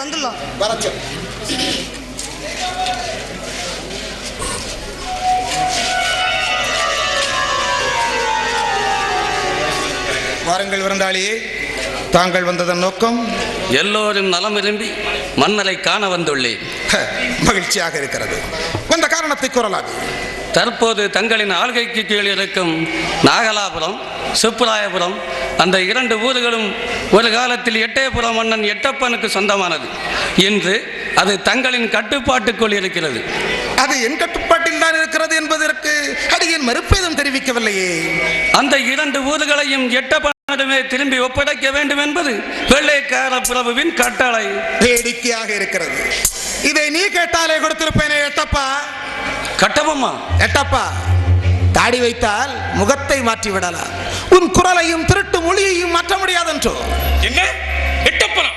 வந்துடலாம். வரச்சு. வாருங்கள் விருந்தாளியே, தாங்கள் வந்ததன் நோக்கம்? எல்லோரும் நலம் விரும்பி மன்னரை காண வந்துள்ளேன். மகிழ்ச்சியாக இருக்கிறது. வந்த காரணத்தை கூறலாது. தற்போது தங்களின் ஆள்கைக்கு கீழ் இருக்கும் நாகலாபுரம், சுப்புராயபுரம் அந்த 2 ஊர்களும் ஒரு காலத்தில் எட்டயபுரம் மன்னன் எட்டப்பனுக்கு சொந்தமானது. இன்று அது தங்களின் கட்டுப்பாட்டுக்குள் இருக்கிறது. அது என் கட்டுப்பாட்டில் தான் இருக்கிறது என்பதற்கு அடியேன் மறுப்பேதும் தெரிவிக்கவில்லையே. அந்த 2 ஊர்களையும் எட்டப்பனிடமே திரும்பி ஒப்படைக்க வேண்டும் என்பது வெள்ளைக்கார பிரபுவின் கட்டளை. வேடிக்கையாக இருக்கிறது. இதை நீ கேட்டாலே கொடுத்திருப்பேனே எட்டப்பா. கட்டபொம்மா, எட்டப்பா, தாடி வைத்தால் முகத்தை மாற்றி விடலாம், உன் குரலையும் திருட்டு மொழியையும் மாற்ற முடியாதென்றோ. என்ன எட்டப்பனா?